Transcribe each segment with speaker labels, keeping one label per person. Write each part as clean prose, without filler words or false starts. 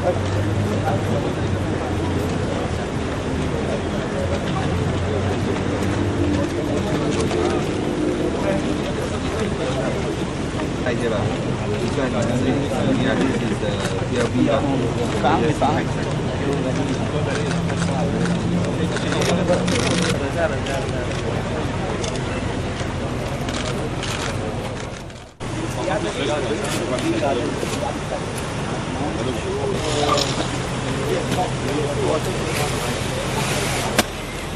Speaker 1: Hi there, this one this is the PLB of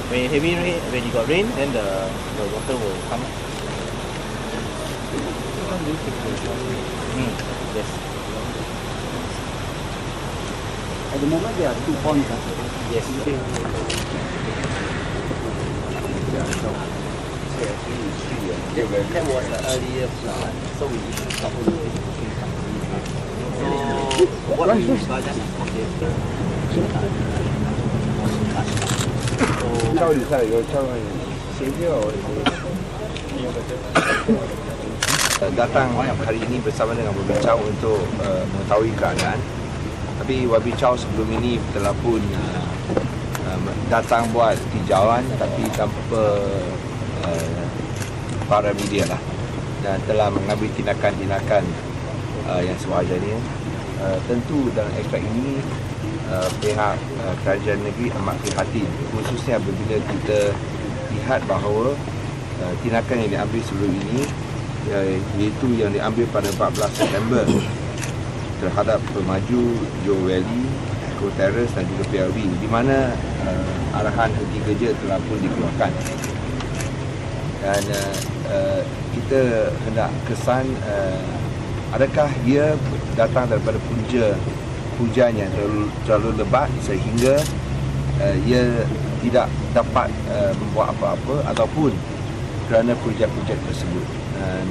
Speaker 2: When heavy rain, when you got rain, then the water will come. Yes.
Speaker 3: At the moment there are 2 ponds.
Speaker 2: Yes. That was the earlier plan, so we stop a little bit. So what we just okay.
Speaker 1: Datang hari ini bersama dengan Wabi Chow untuk mengetahui keadaan. Tapi Wabi Chow sebelum ini telah pun datang buat tinjauan tapi tanpa para media lah, dan telah mengambil tindakan-tindakan yang sewajarnya. Tentu dalam aspek ini pihak kerajaan negeri amat prihatin, khususnya apabila kita lihat bahawa tindakan yang diambil sebelum ini iaitu yang diambil pada 14 September terhadap pemaju Johor Valley, Eco Terrace dan juga PLB, di mana arahan henti kerja telah pun dikeluarkan. Dan kita hendak kesan adakah ia datang daripada punca hujan yang terlalu lebat sehingga ia tidak dapat membuat apa-apa, ataupun kerana projek-projek tersebut. Dan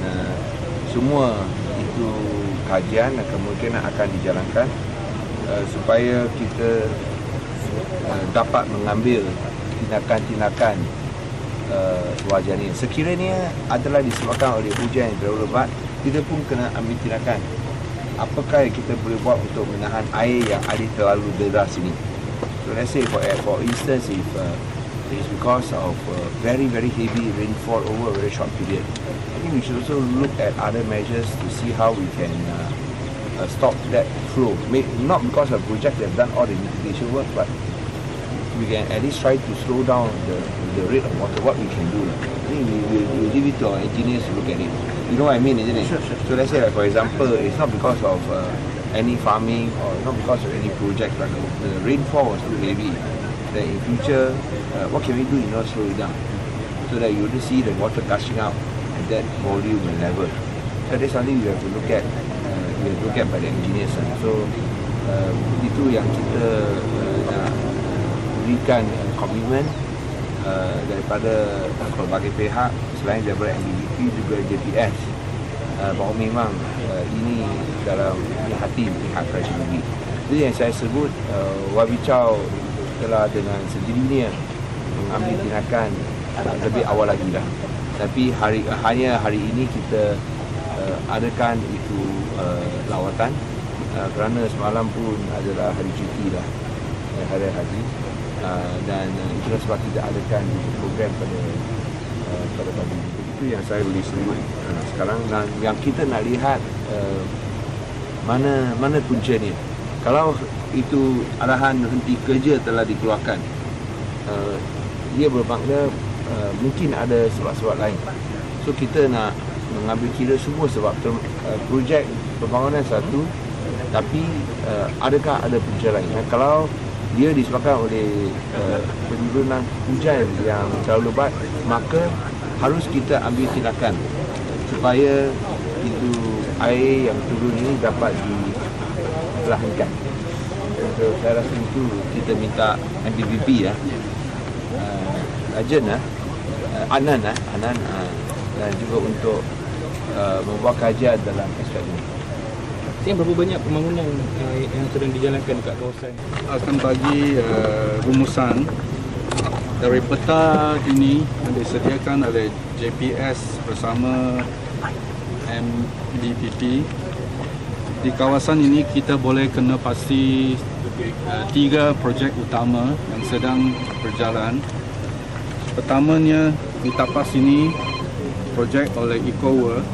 Speaker 1: semua itu kajian dan kemungkinan akan dijalankan supaya kita dapat mengambil tindakan-tindakan sewajarnya. Sekiranya adalah disebabkan oleh hujan yang terlalu lebat, kita pun kena ambil tindakan. Apakah yang kita boleh buat untuk menahan air yang ada terlalu deras ini? So let's say for instance, if it's because of very heavy rainfall over a very short period, I think we should also look at other measures to see how we can stop that flow. Not because of projects that have done all the mitigation work, but we can at least try to slow down the rate of water, what we can do. I think we leave it to our engineers to look at it. You know what I mean, isn't it?
Speaker 2: Sure.
Speaker 1: So let's say, like, for example, it's not because of any farming or not because of any project, but the rainfall was too heavy. That in future, what can we do in order to slow it down? So that you will see the water gushing out at that volume and level. So that's something we have to look at. We have to look at by the engineers. So itu yang kita nak berikan komitmen daripada pelbagai pihak selain daripada MBBP juga JPS, bahawa memang ini dalam hati pihak kerajaan negeri. Jadi yang saya sebut, Wabi Chow telah dengan sendirinya mengambil tindakan lebih awal lagi dah. Tapi hanya hari ini kita adakan itu lawatan kerana semalam pun adalah hari cuti lah, hari haji. Dan itulah sebab kita adakan program pada pagi itu yang saya boleh sebut sekarang. Dan yang kita nak lihat mana puncanya. Kalau itu arahan henti kerja telah dikeluarkan, ia bermakna mungkin ada sebab-sebab lain. So kita nak mengambil kira semua sebab projek pembangunan satu, tapi adakah ada punca lain? Dan kalau dia disebabkan oleh penurunan hujan yang terlalu lebat, maka harus kita ambil tindakan supaya itu air yang turun ini dapat diperlahankan. So, saya rasa itu kita minta MBBP Ajen Anan dan juga untuk membuat kajian dalam aspek ini.
Speaker 4: Berapa banyak pembangunan yang sedang dijalankan dekat kawasan?
Speaker 5: Akan bagi rumusan dari peta ini yang disediakan oleh JPS bersama MDPP di kawasan ini kita boleh kena pasti 3 projek utama yang sedang berjalan. Pertamanya di tapas ini projek oleh EcoWorld.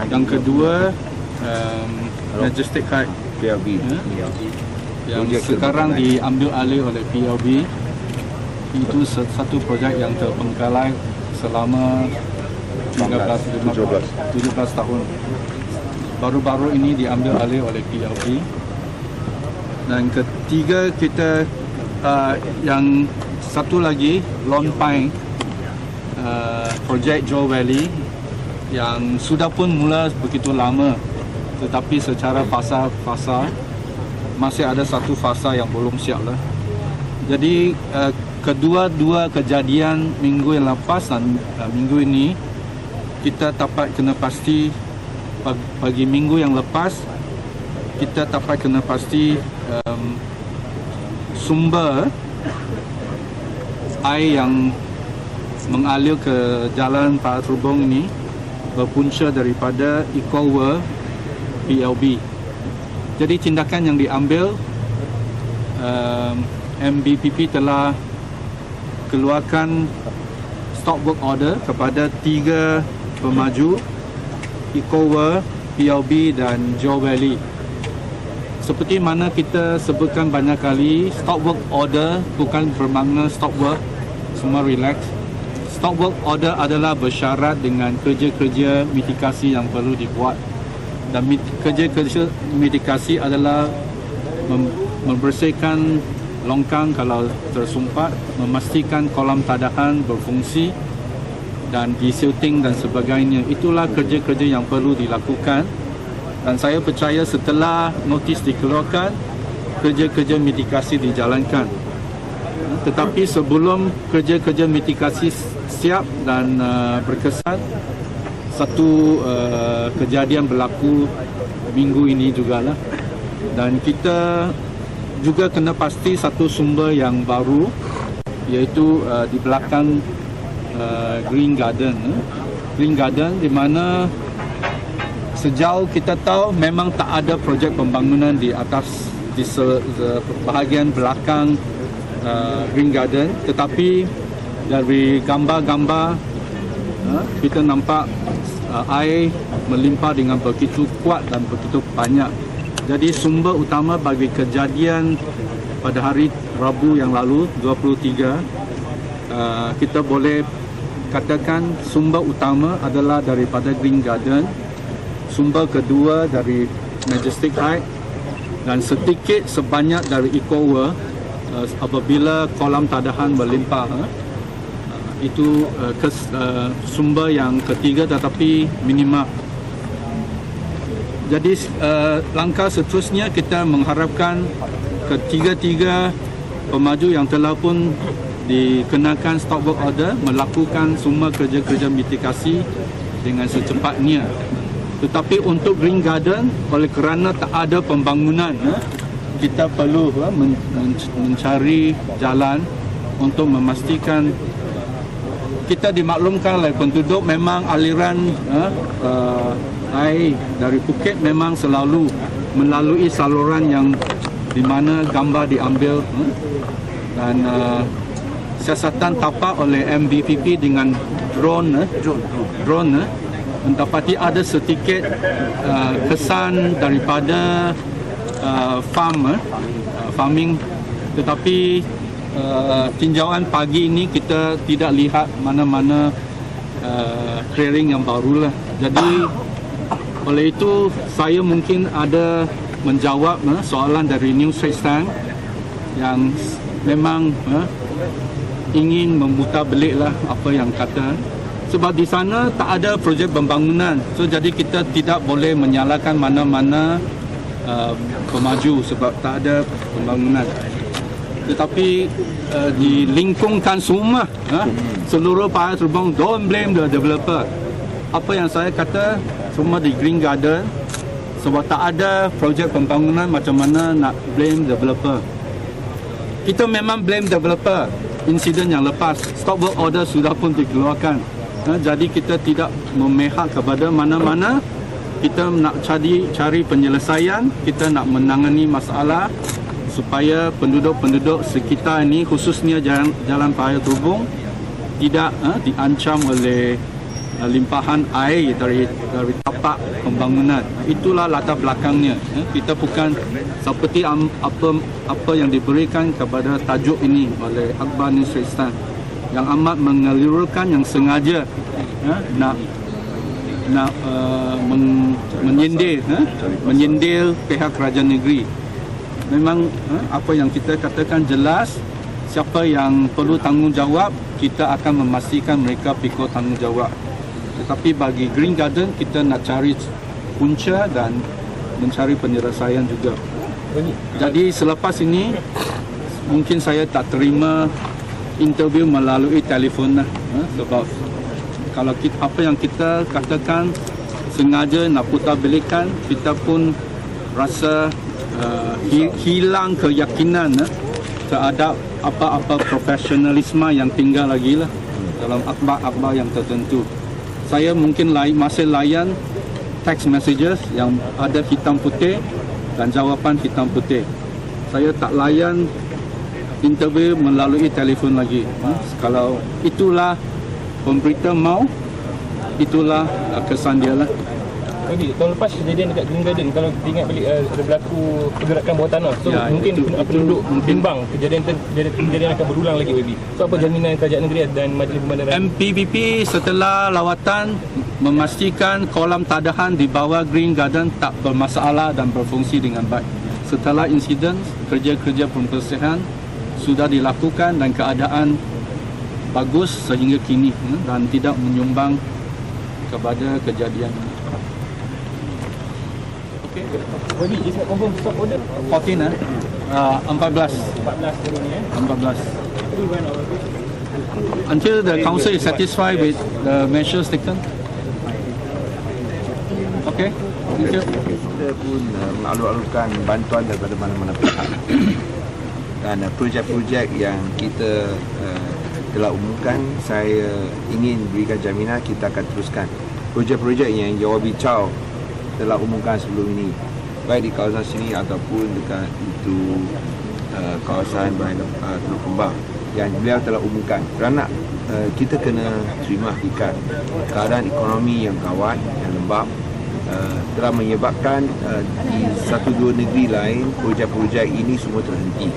Speaker 5: Yang kedua Majestic Height
Speaker 1: PLB.
Speaker 5: yang sekarang diambil alih oleh PLB. Itu satu projek yang terbengkalai selama 17 tahun. Baru-baru ini diambil alih oleh PLB. Dan ketiga kita yang satu lagi Lone Pine, projek Joe Valley yang sudah pun mula begitu lama, tetapi secara fasa masih ada satu fasa yang belum siap lah. Jadi kedua-dua kejadian minggu yang lepas dan minggu ini kita dapat kena pasti, bagi minggu yang lepas kita dapat kena pasti sumber air yang mengalir ke jalan Pak Trubong ini berpunca daripada EcoWorld PLB. Jadi tindakan yang diambil, MBPP telah keluarkan stop work order kepada 3 pemaju, EcoWorld, PLB dan Joe Valley. Seperti mana kita sebutkan banyak kali, stop work order bukan bermakna stop work, semua relax. Stop work order adalah bersyarat dengan kerja-kerja mitigasi yang perlu dibuat. Dan kerja-kerja mitigasi adalah membersihkan longkang kalau tersumpat, memastikan kolam tadahan berfungsi dan desilting dan sebagainya. Itulah kerja-kerja yang perlu dilakukan. Dan saya percaya setelah notis dikeluarkan, kerja-kerja mitigasi dijalankan. Tetapi sebelum kerja-kerja mitigasi siap dan berkesan, satu kejadian berlaku minggu ini jugalah. Dan kita juga kena pasti satu sumber yang baru, iaitu di belakang Green Garden. Green Garden di mana sejauh kita tahu memang tak ada projek pembangunan di atas di bahagian belakang Green Garden, tetapi dari gambar-gambar kita nampak air melimpah dengan begitu kuat dan begitu banyak. Jadi sumber utama bagi kejadian pada hari Rabu yang lalu 23, kita boleh katakan sumber utama adalah daripada Green Garden, sumber kedua dari Majestic Height dan sedikit sebanyak dari EcoWorld apabila kolam tadahan melimpah. Itu sumber yang ketiga tetapi minima. Jadi langkah seterusnya kita mengharapkan ketiga-tiga pemaju yang telah pun dikenakan stop work order melakukan semua kerja-kerja mitigasi dengan secepatnya. Tetapi untuk Green Garden, oleh kerana tak ada pembangunan, kita perlu mencari jalan untuk memastikan kita dimaklumkan oleh penduduk memang aliran air dari Phuket memang selalu melalui saluran yang di mana gambar diambil dan siasatan tapak oleh MBPP dengan drone mendapati ada sedikit kesan daripada farming, tetapi tinjauan pagi ini kita tidak lihat mana-mana clearing yang baru lah. Jadi oleh itu saya mungkin ada menjawab soalan dari New Straits Times yang memang ingin memutarbelik lah apa yang kata. Sebab di sana tak ada projek pembangunan, so jadi kita tidak boleh menyalahkan mana-mana pemaju sebab tak ada pembangunan. Tetapi dilingkungkan semua seluruh Pak Trubong, don't blame the developer. Apa yang saya kata semua di Green Garden, sebab tak ada projek pembangunan, macam mana nak blame developer. Kita memang blame developer, insiden yang lepas, stop work order sudah pun dikeluarkan. Jadi kita tidak memihak kepada mana-mana. Kita nak cari penyelesaian, kita nak menangani masalah supaya penduduk-penduduk sekitar ini, khususnya Jalan Paya Tubung, tidak diancam oleh limpahan air dari tapak pembangunan. Itulah latar belakangnya. Kita bukan seperti apa yang diberikan kepada tajuk ini oleh Akhbar News Istan yang amat mengelirukan, yang sengaja nak menyindir pihak kerajaan negeri. Memang apa yang kita katakan jelas, siapa yang perlu tanggungjawab, kita akan memastikan mereka pikul tanggungjawab. Tetapi bagi Green Garden, kita nak cari punca dan mencari penyelesaian juga. Jadi selepas ini, mungkin saya tak terima interview melalui telefon lah. Sebab kalau apa yang kita katakan sengaja nak putar belikkan, kita pun rasa hilang keyakinan terhadap apa-apa profesionalisme yang tinggal lagi lah dalam akhbar-akhbar yang tertentu. Saya mungkin masih layan text messages yang ada hitam putih dan jawapan hitam putih. Saya tak layan interview melalui telefon lagi. Kalau itulah pemberita mau, itulah kesan dia lah.
Speaker 4: Jadi tahun lepas kejadian dekat Green Garden, kalau diingat balik ada berlaku pergerakan bawah tanah. So
Speaker 5: Ya,
Speaker 4: mungkin
Speaker 5: itu
Speaker 4: penduduk
Speaker 5: mungkin.
Speaker 4: bimbang kejadian akan berulang lagi baby. So apa jaminan kerajaan negeri dan Majlis Pembandaran?
Speaker 5: MPBP setelah lawatan memastikan kolam tadahan di bawah Green Garden tak bermasalah dan berfungsi dengan baik. Setelah insiden, kerja-kerja pembersihan sudah dilakukan dan keadaan bagus sehingga kini dan tidak menyumbang kepada kejadian. Okey.
Speaker 4: Baby, is not confirm stop order
Speaker 5: 14 14
Speaker 4: 14 hari ni
Speaker 5: 14 until the council is satisfied with the measures taken. Okay, thank you.
Speaker 1: Kita pun mengalur-alurkan bantuan daripada mana-mana pihak. Dan projek-projek yang kita telah umumkan, saya ingin berikan jaminan kita akan teruskan. Projek-projek yang Jawabi Chow telah umumkan sebelum ini, baik di kawasan sini ataupun dekat itu kawasan Teluk Kembang yang beliau telah umumkan. Kerana kita kena terima hakikat keadaan ekonomi yang kawat, yang lembab telah menyebabkan di satu dua negeri lain projek-projek ini semua terhenti.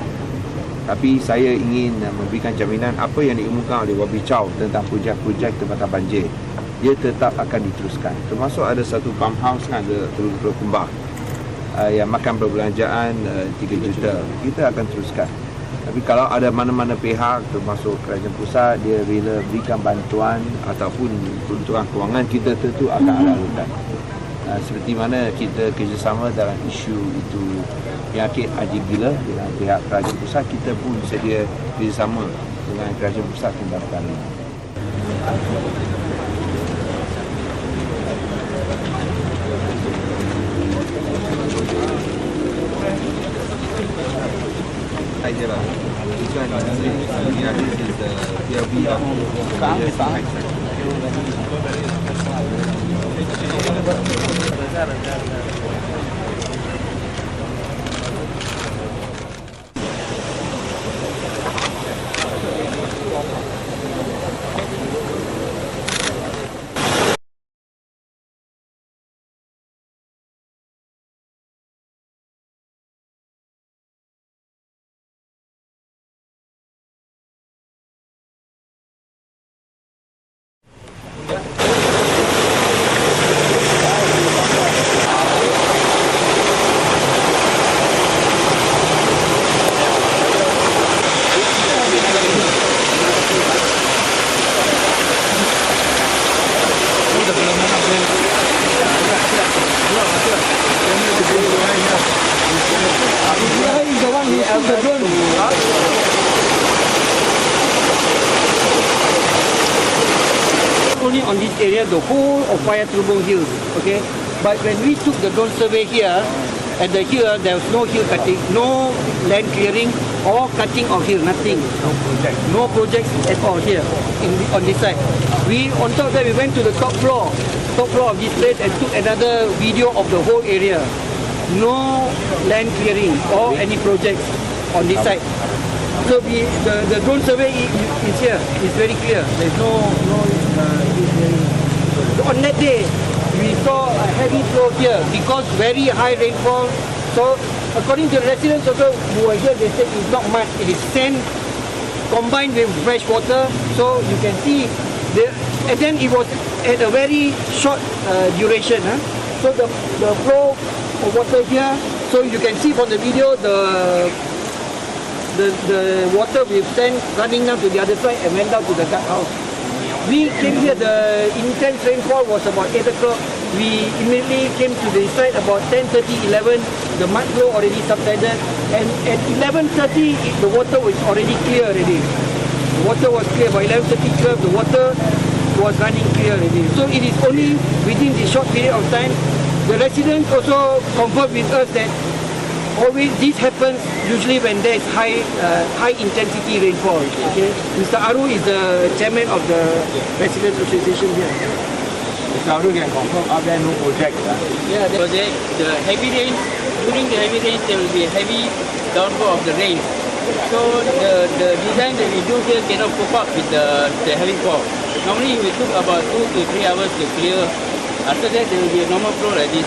Speaker 1: Tapi saya ingin memberikan jaminan apa yang diumumkan oleh Wabi Chow tentang projek-projek tempatan banjir, dia tetap akan diteruskan. Termasuk ada satu pump house kan, ada Teluk Kembang yang makan perbelanjaan 3 juta. Kita akan teruskan. Tapi kalau ada mana-mana pihak termasuk kerajaan pusat dia rela berikan bantuan ataupun peruntukan kewangan, kita tentu akan alurkan. Seperti mana kita kerjasama dalam isu itu penyakit haji gila dengan pihak kerajaan pusat, kita pun sedia kerjasama dengan kerajaan pusat tentang perkara ini. Saja lah. Bukan this is the PLB of
Speaker 3: only on this area, the whole of Paya Telubong Hills, okay? But when we took the drone survey here, at the here, there was no hill cutting, no land clearing, or cutting of hill, nothing. No projects at all here on this side. We on top of that we went to the top floor of this place and took another video of the whole area. No land clearing or any projects on this side. So the drone survey is here. It's very clear. There's no on that day we saw a heavy flow here because very high rainfall. So according to the residents also who were here, they said it's not mud, it is sand combined with fresh water. So you can see and then it was at a very short duration. So the flow of water here, so you can see from the video the water with sand running down to the other side and went down to the guard house. We came here, the intense rainfall was about 8 o'clock. We immediately came to the site about 10:30, 11. The mud flow already subsided. And at 11:30, the water was already clear already. The water was clear. By 11:30, the water was running clear already. So it is only within this short period of time. The residents also confirmed with us that always this happens usually when there is high intensity rainfall. Okay, Mr. Aru is the chairman of the resident association here.
Speaker 1: Mr. Aru can confirm are there no projects?
Speaker 6: Yeah, the project, the heavy rain, during the heavy rain there will be a heavy downpour of the rain. So the design that we do here cannot cope up with the heavy fall. Normally we took about 2 to 3 hours to clear. After that there will be a normal flow like this.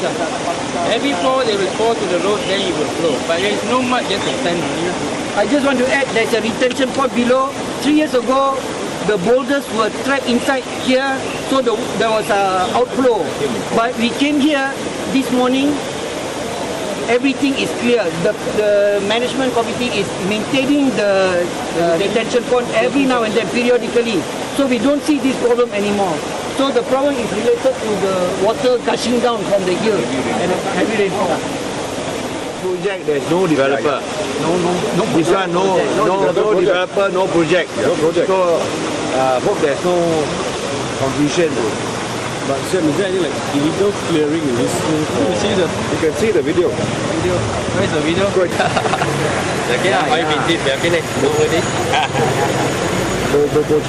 Speaker 6: Heavy flow they will pour to the road, then it will flow. But there is no mud, just a sand only.
Speaker 3: I just want to add there's a retention pond below. 3 years ago, the boulders were trapped inside here, so there was a outflow. But we came here this morning, everything is clear. The management committee is maintaining the retention pond every now and then, periodically. So we don't see this problem anymore. So the problem is related to the water gushing down from the hill and heavy rainfall.
Speaker 1: Project, there's no developer. No. This one, no developer, no project.
Speaker 7: No project.
Speaker 1: So, hope there's no confusion.
Speaker 7: But Sam, is there any like illegal clearing in this thing? You can see the video.
Speaker 6: Where's the video?
Speaker 7: Good.
Speaker 6: Okay, I visit okay next over this.
Speaker 3: 都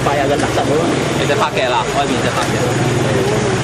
Speaker 3: 快啊！個垃圾佬。
Speaker 6: 你就拍嘅啦，外面就拍嘅。